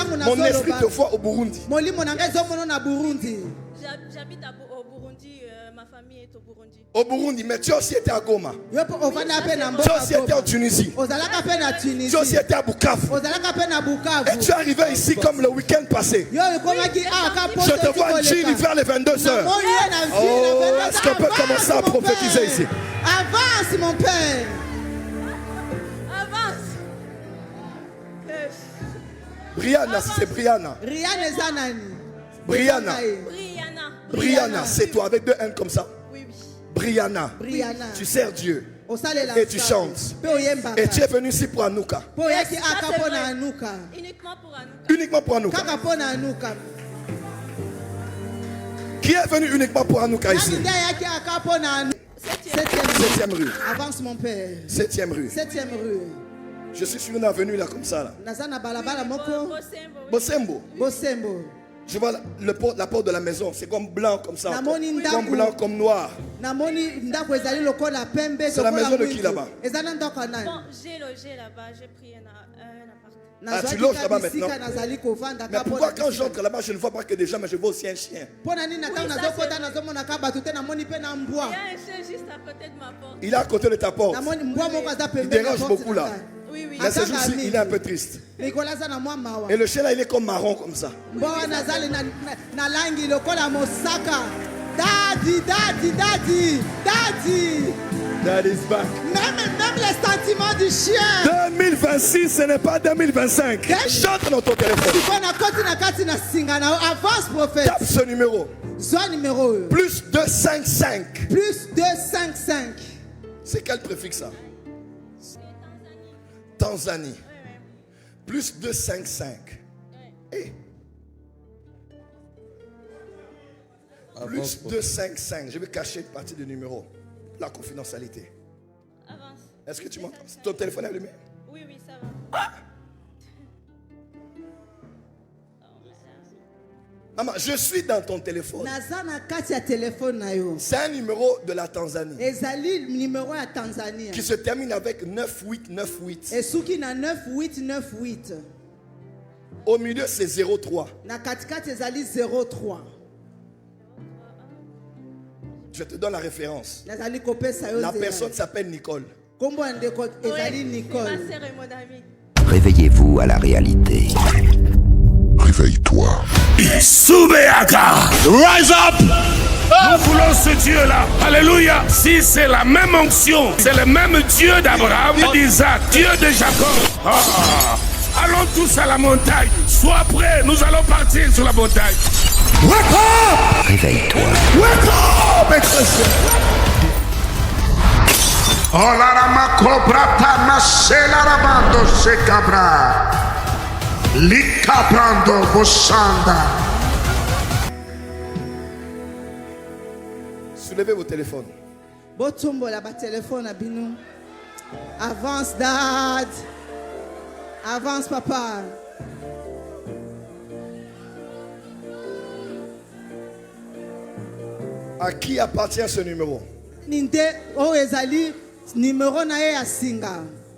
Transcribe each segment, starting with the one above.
Mon esprit te voit au Burundi. J'habite au Burundi, ma famille est au Burundi. Au Burundi, mais tu as aussi été à Goma. Tu as aussi été en Tunisie. Tu as aussi été à Bukavu. Et tu es arrivé ici comme le week-end passé. Je te vois Gilles vers les 22h. Oh, est-ce qu'on peut commencer à prophétiser ici? Avance, mon père. Avance. Brianna, c'est Brianna. Brianna, c'est toi avec deux N comme ça. Oui, oui. Brianna. Tu sers Dieu. Et tu chantes. Et tu es venu ici pour Anouka. Uniquement pour Anouka. Uniquement pour Anouka. Qui est venu uniquement pour Anouka ici? 7e rue. Avance, mon père. 7e rue. 7e rue. Je suis sur une avenue là comme ça. Là. Bosembo. Bosembo. Je vois la porte de la maison. C'est comme blanc comme ça. Comme blanc, comme noir. C'est la maison de qui là-bas? Bon, j'ai logé là-bas. J'ai pris un appartement. Ah, tu loges là-bas maintenant? Mais pourquoi quand j'entre là-bas, je ne vois pas que des gens, mais je vois aussi un chien? Il y a un chien juste à côté de ma porte. Il est à côté de ta porte. Il dérange beaucoup là. Oui, oui. Mais ce jour-ci, il est un peu triste. Et le chien là, il est comme marron comme ça. That is back. Même les sentiments du chien. 2026, ce n'est pas 2025. Chante dans ton téléphone. Avance, prophète. Tape ce numéro. Plus 255. Plus 255. C'est quel préfixe ça? Tanzanie. Plus 255. Hey. Plus 255. Je vais cacher une partie du numéro. La confidentialité. Avance. Est-ce que tu m'entends? Ton téléphone est allumé? Oui, oui, ça va. Ah! Maman, je suis dans ton téléphone. C'est un numéro de la Tanzanie. Qui se termine avec 9898. Au milieu, c'est 03. Je te donne la référence. La personne s'appelle Nicole. Ma sœur et mon ami. Réveillez-vous à la réalité. Réveille-toi. Soubeaka, rise up. Nous voulons ce Dieu-là. Alléluia. Si c'est la même onction, c'est le même Dieu d'Abraham, d'Isaac, Dieu de Jacob. Ah. Allons tous à la montagne. Sois prêts, nous allons partir sur la montagne. Wake up! Réveille-toi. Wake up! Oh la rama cobra tana se la ramando se cabra. Likabrando bossanda. Soulevez vos téléphones. Avance, dad. Avance, papa. À qui appartient ce numéro?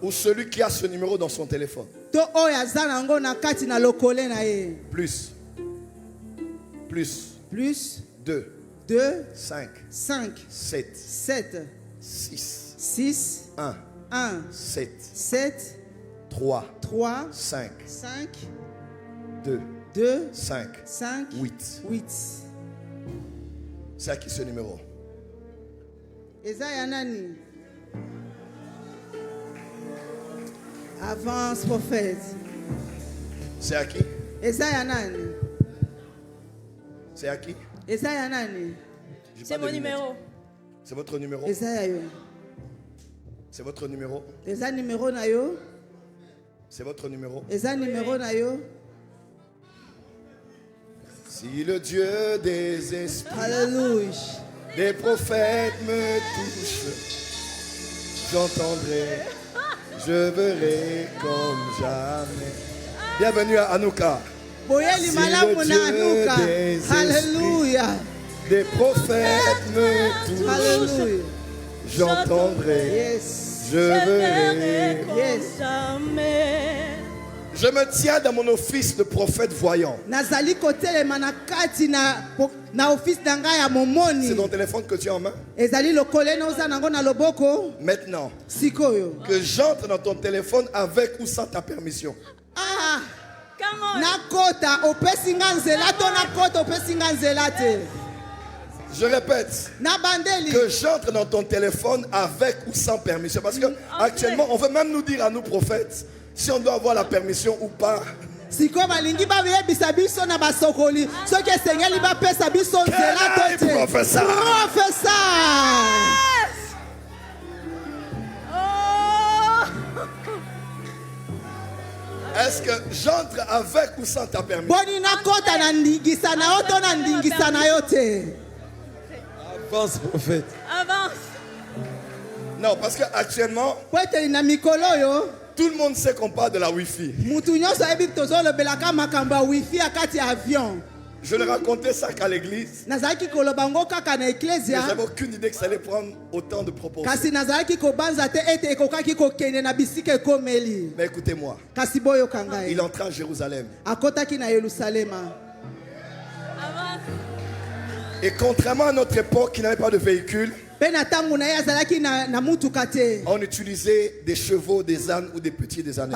Ou celui qui a ce numéro dans son téléphone. Plus. 2. 5. 7. 6. 1. 7. 3. 5. 2. 5. 8. C'est à qui ce numéro? Avance, prophète. C'est à qui? C'est à qui? C'est mon numéro. C'est votre numéro? C'est votre numéro? C'est votre numéro? Si le Dieu des esprits, Alléluia, des prophètes me touche, j'entendrai, je verrai comme jamais. Bienvenue à Anouka. Si le Dieu des esprits, des prophètes me touche, j'entendrai, je verrai. Jamais. Je me tiens dans mon office de prophète voyant. Nazali kote manakati na office danga ya momoni. C'est ton téléphone que tu as en main. Ezali lokole na uza nango na loboko. Maintenant, Sikoyo. que j'entre dans ton téléphone avec ou sans ta permission. Ah. Come on. Nakota opesi nga nzela to nakota opesi nga nzela te. Je répète. Na bandeli. Que j'entre dans ton téléphone avec ou sans permission. Parce que actuellement, on veut même nous dire à nous prophètes si on doit avoir la permission ou pas. Siko balingi ba yebisa biso na basokoli. Soki esengeli ba pesa biso nzela to te. Professeur. Est-ce que j'entre avec ou sans ta permission? Boni nakota na ndingisa na yo to na ndingisa na yo te. Avance, prophète. Avance. Non, parce que actuellement, Tout le monde sait qu'on parle de la Wi-Fi. Je ne racontais ça qu'à l'église. Mais j'avais aucune idée que ça allait prendre autant de proportions. Mais écoutez-moi. Il entre en Jérusalem. Et contrairement à notre époque qui n'avait pas de véhicule, on utilisait des chevaux, des ânes ou des petits des ânes.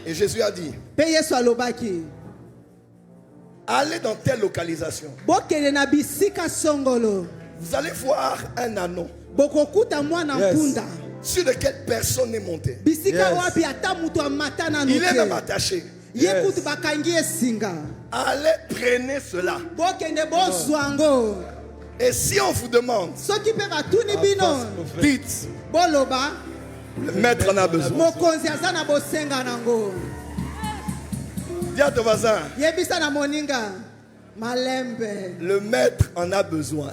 Et Jésus a dit, allez dans telle localisation. Vous allez voir un anneau sur lequel personne n'est monté. Yes. Il est même attaché. Yes. Allez, prenez cela. Et si on vous demande, dites, le maître en a besoin. Dis à ton voisin, le maître en a besoin.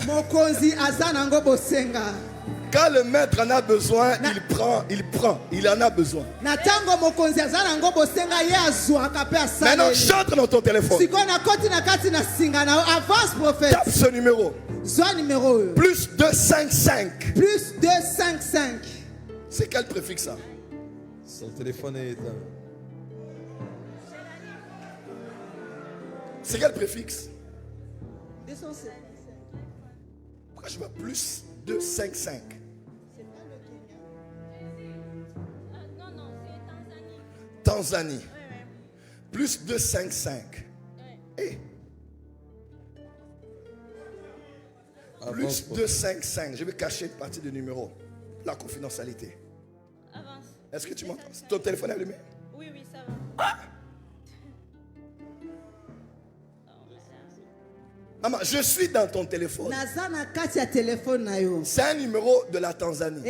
Quand le maître en a besoin, il prend, il en a besoin. Maintenant, chante dans ton téléphone. Tape ce numéro. Plus 255. Plus 255. C'est quel préfixe ça? Son téléphone est éteint. C'est quel préfixe? Pourquoi je vois plus 255? Non, c'est Tanzanie. Oui. Plus 255. Et plus 255. Je vais cacher une partie du numéro. La confidentialité. Avance. Est-ce que tu m'entends? Ton téléphone est allumé? Oui, ça va. Maman, je suis dans ton téléphone. C'est un numéro de la Tanzanie.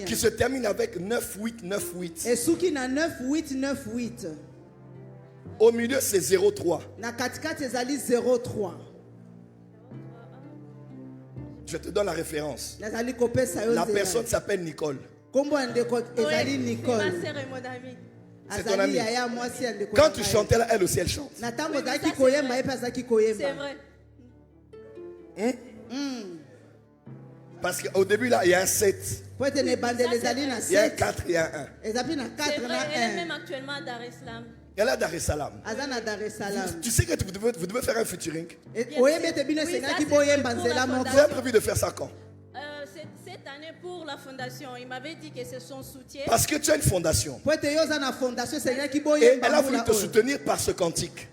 Qui se termine avec 9898. Au milieu, c'est 03. Je te donne la référence. La personne s'appelle Nicole. Oui, ma sœur et mon ami. C'est ton ami. Quand tu chantais là, elle aussi elle chante. C'est vrai. Parce qu'au début là, il y a un 7. Il y a un 4, il y a un 1. C'est vrai, elle est même actuellement à Dar es Salaam. Elle est à Dar es Salaam. Tu sais que vous devez faire un featuring. Vous avez prévu de faire ça quand? Cette année pour la fondation, il m'avait dit que c'est son soutien. Parce que tu as une fondation. Et elle a voulu te soutenir par ce cantique.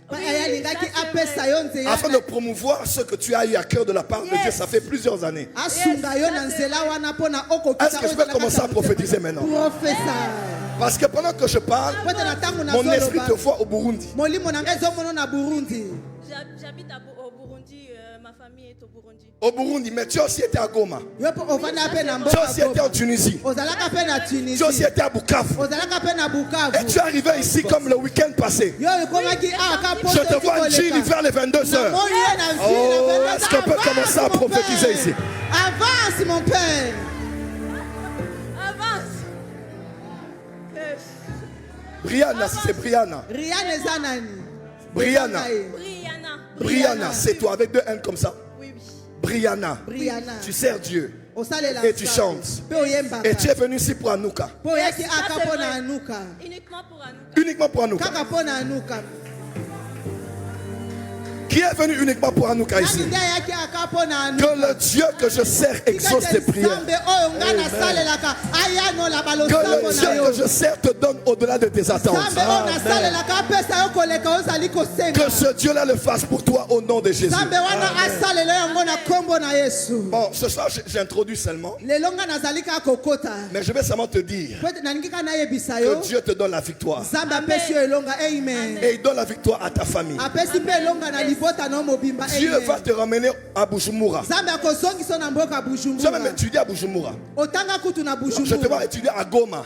Afin de promouvoir ce que tu as eu à cœur de la part de Dieu. Ça fait plusieurs années. Est-ce que je peux commencer à prophétiser maintenant? Parce que pendant que je parle, mon esprit te voit au Burundi. J'habite au Burundi, ma famille est au Burundi. Au Burundi, mais tu as aussi été à Goma. Tu as aussi été en Tunisie. Tu as aussi été à Bukavu. Et tu es arrivé ici comme le week-end passé. Je te vois en Chili vers les 22h. Oh, est-ce qu'on peut commencer à prophétiser ici? Avance, mon père. Avance. Brianna, c'est Brianna. Brianna, c'est toi avec deux N comme ça. Oui. Brianna. Tu sers Dieu. Et tu chantes. Et tu es venu ici pour Anouka. Uniquement pour Anouka. Uniquement pour Anouka. Qui est venu uniquement pour Anouka ici? Que le Dieu que je sers exauce tes prières. Que le Dieu que je sers te donne au-delà de tes attentes. Que ce Dieu-là le fasse pour toi au nom de Jésus. Bon, ce soir j'introduis seulement. Mais je vais seulement te dire que Dieu te donne la victoire. Et il donne la victoire à ta famille. Dieu va te ramener à Bujumbura. Tu vas même étudier à Bujumbura. Je te vois étudier à Goma.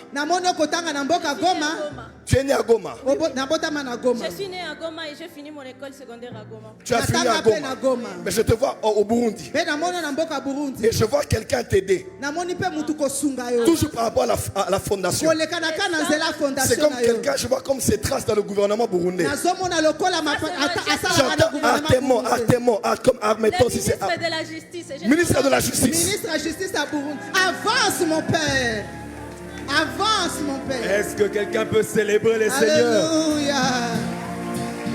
Tu es né à Goma. Je suis né à Goma et j'ai fini mon école secondaire à Goma. Tu as fini à Goma. Mais je te vois au Burundi. Et je vois quelqu'un t'aider. Toujours par rapport à la fondation. C'est comme quelqu'un, je vois comme ces traces dans le gouvernement burundais. J'entends Ministre de la Justice. Ministre de la Justice. Ministre de la Justice à Burundi. Avance mon père. Avance mon père. Est-ce que quelqu'un peut célébrer les seigneurs? Alléluia.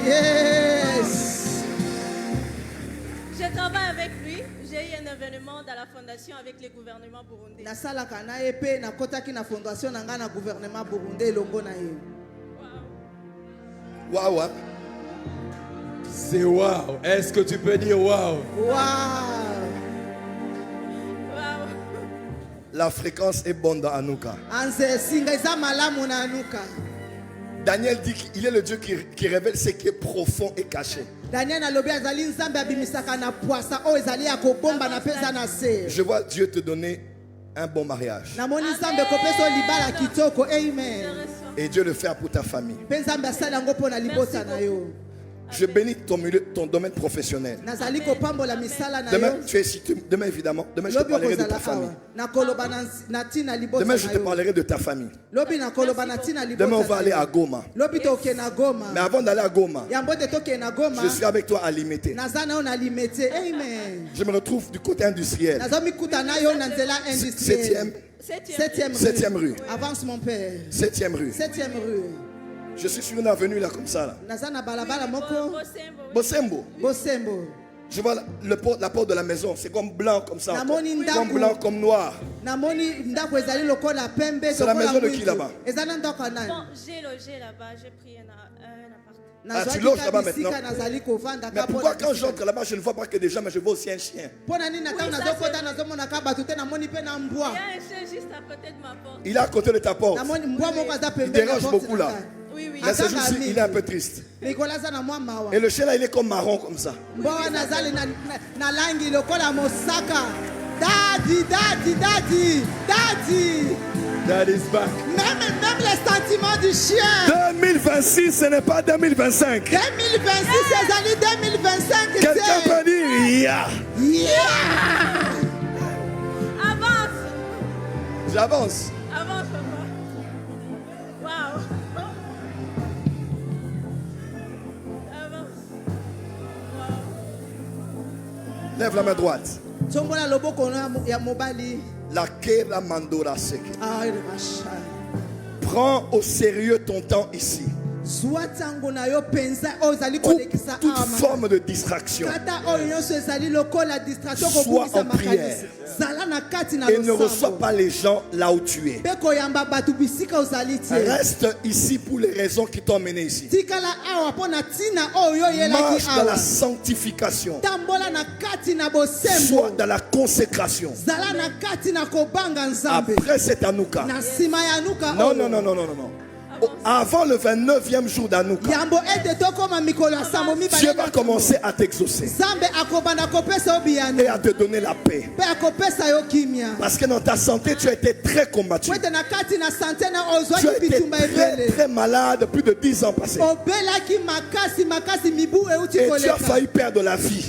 Yes. Je travaille avec lui. J'ai eu un événement dans la fondation avec le gouvernement burundais. Waouh. C'est waouh. Est-ce que tu peux dire waouh? Wow. La fréquence est bonne dans Anouka. Daniel dit qu'il est le Dieu qui révèle ce qui est profond et caché. Je vois Dieu te donner un bon mariage. Et Dieu le fait pour ta famille. Je bénis ton domaine professionnel. Demain, tu es ici. Demain, évidemment. Demain, je te parlerai de ta famille. Demain, je te parlerai de ta famille. Demain, on va aller à Goma. Mais avant d'aller à Goma, je suis avec toi à Limité. Je me retrouve du côté industriel. 7e rue. Avance mon père. 7e rue. 7e rue. Je suis sur une avenue là comme ça. Là. Bosembo. Je vois la porte de la maison. C'est comme blanc comme ça. Comme blanc comme noir. C'est la maison de qui là-bas? Bon, j'ai logé là-bas. J'ai pris un appartement. Ah, tu loges là-bas maintenant? Mais pourquoi quand j'entre là-bas, je ne vois pas que des gens, mais je vois aussi un chien? Il y a un chien juste à côté de ma porte. Il est à côté de ta porte. Il dérange beaucoup là. Oui. Mais c'est juste il est un peu triste. Et le chien là, il est comme marron comme ça. Daddy's back. Même les sentiments du chien. 2026, ce n'est pas 2025. 2026, c'est l'année 2025. Quelqu'un peut dire yeah. Avance. J'avance. Avance, papa. Waouh. Avance. Wow. Lève la main droite. La Kera Mandora Seke. Prends au sérieux ton temps ici. Toute forme de distraction. Sois en prière. Et ne reçois pas les gens là où tu es. Reste ici pour les raisons qui t'ont mené ici. Marche dans la sanctification. Sois dans la consécration. Après cet Anouka. Non. Avant le 29e jour d'Anouka, Dieu va commencer à t'exaucer et à te donner la paix. Parce que dans ta santé, tu as été très combattu. Tu as été très malade plus de 10 ans passés. Et tu as failli perdre la vie.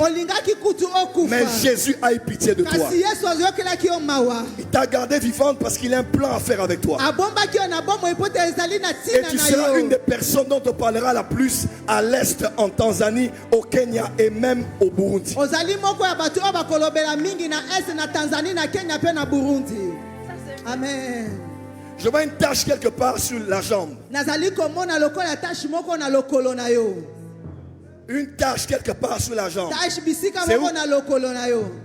Mais Jésus a eu pitié de toi. Il t'a gardé vivante parce qu'il a un plan à faire avec toi. Et tu seras une des personnes dont on parlera la plus à l'Est, en Tanzanie, au Kenya et même au Burundi. Amen. Je vois une tache quelque part sur la jambe. Une tache quelque part sur la jambe. C'est où?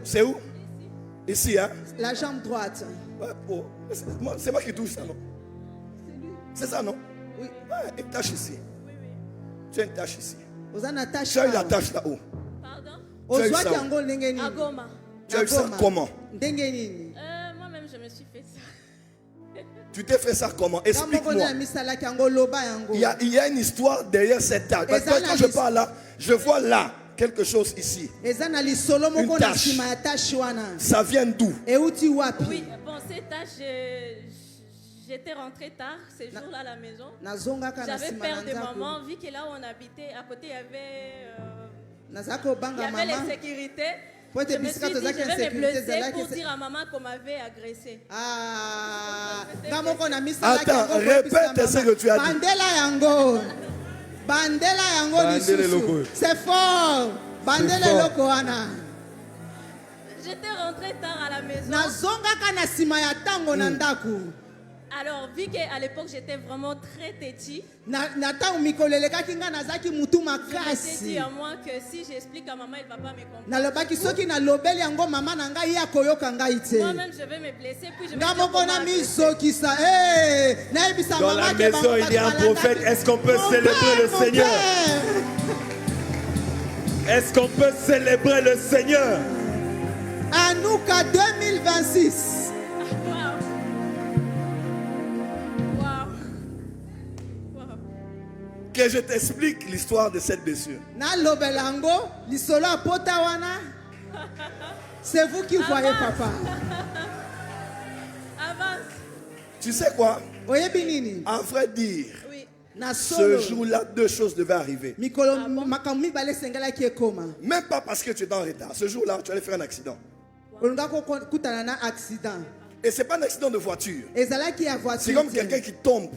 C'est où? Ici, hein? La jambe droite. Ouais, oh. C'est moi qui touche ça, non? C'est ça, non? Oui. Ouais, une tache ici. Oui, oui. Tu as une tache ici. Tu Tu as eu la tache là-haut. Pardon? Tu as eu ça où? À Goma. Tu as eu ça comment? Moi-même, je me suis fait ça. Tu t'es fait ça comment? Explique-moi. Il y a une histoire derrière cette tache. Parce que quand je parle là, je vois là quelque chose ici. Une tache. Ça vient d'où? Oui, bon, cette tâche, j'étais rentrée tard ce jour-là à la maison. J'avais peur de maman, vu que là où on habitait, à côté, il y avait les sécurités. Je me suis dit, je vais me blesser pour dire à maman qu'on m'avait agressé. Attends, répète ce que tu as dit. C'est fort. J'étais rentrée tard à la maison. Alors, vu qu'à l'époque j'étais vraiment très têtue, je me suis dit à moi que si j'explique à maman, elle ne va pas me comprendre. Moi-même, je vais me blesser, puis je vais dire Dans la maison, il y a un prophète. Est-ce qu'on peut célébrer le Seigneur? Est-ce qu'on peut célébrer le Seigneur? Anouka 2026. Que je t'explique l'histoire de cette blessure. C'est vous qui voyez, papa. Avance. Tu sais quoi? En vrai dire, ce jour-là, deux choses devaient arriver. Même pas parce que tu es en retard. Ce jour-là, tu allais faire un accident. Et ce n'est pas un accident de voiture. C'est comme quelqu'un qui tombe.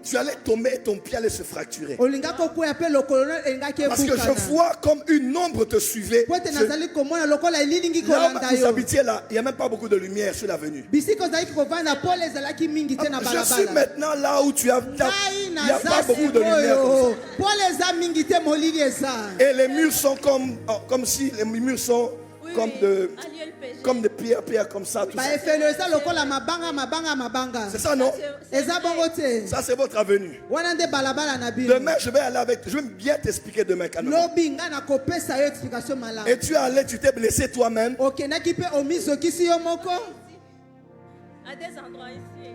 Tu allais tomber et ton pied allait se fracturer. Parce que je vois comme une ombre te suivait. Là où vous habitiez là, il n'y a même pas beaucoup de lumière sur l'avenue. Je suis maintenant là où tu as. Il n'y a pas beaucoup de lumière. Et les murs sont comme si les murs sont comme des pierres comme ça. Tout ça. C'est ça, non? Ça, c'est votre avenue. Demain, je vais aller avec. Je vais bien t'expliquer demain. Et tu es allé, tu t'es blessé toi-même. À des endroits ici.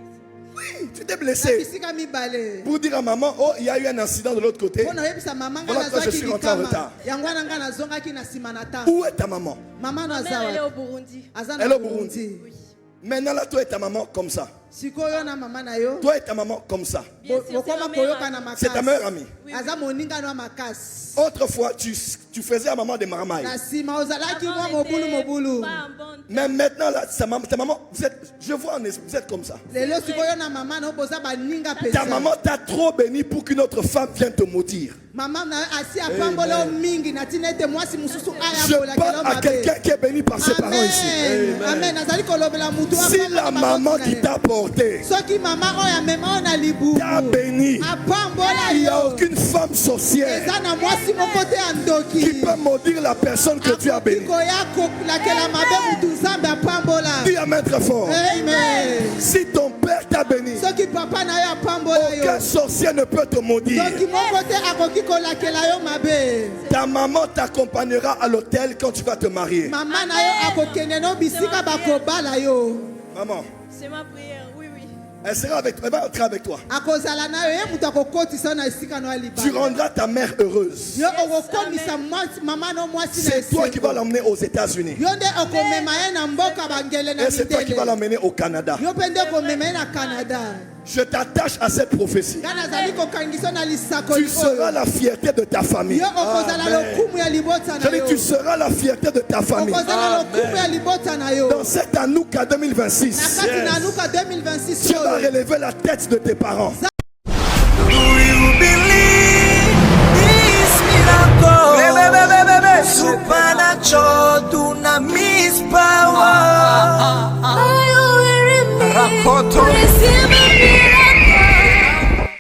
Oui, tu t'es blessé. Pour dire à maman, oh, il y a eu un incident de l'autre côté. Voilà pourquoi je suis rentré en retard. Où est ta maman? Ma mère, elle est au Burundi. Elle est au Burundi. Oui. Maintenant, là, toi et ta maman comme ça. Toi et ta maman comme ça. C'est ta meilleure amie. Oui. Autrefois, tu faisais à maman des marmailles. Mais maintenant, là, ta maman, je vois en esprit, vous êtes comme ça. Ta maman t'a trop béni pour qu'une autre femme vienne te maudire. Je parle à quelqu'un qui est béni par ses parents ici. Amen. Si la maman qui t'a porté t'a béni, il n'y a aucune femme sorcière qui peut maudire la personne que tu as bénie. Dis amen très fort. Si ton père t'a béni, aucun sorcier ne peut te maudire. Ta maman t'accompagnera à l'hôtel quand tu vas te marier. Maman. C'est ma prière, oui, oui. Elle sera avec toi, elle va entrer avec toi. Tu rendras ta mère heureuse. Yes, c'est toi qui vas l'emmener aux États-Unis. Et c'est toi qui vas l'emmener au Canada. Je t'attache à cette prophétie. Tu seras la fierté de ta famille. Tu seras la fierté de ta famille. Dans cette Hanouka 2026, tu vas relever la tête de tes parents. Supernatural dunamis power. Rakoto.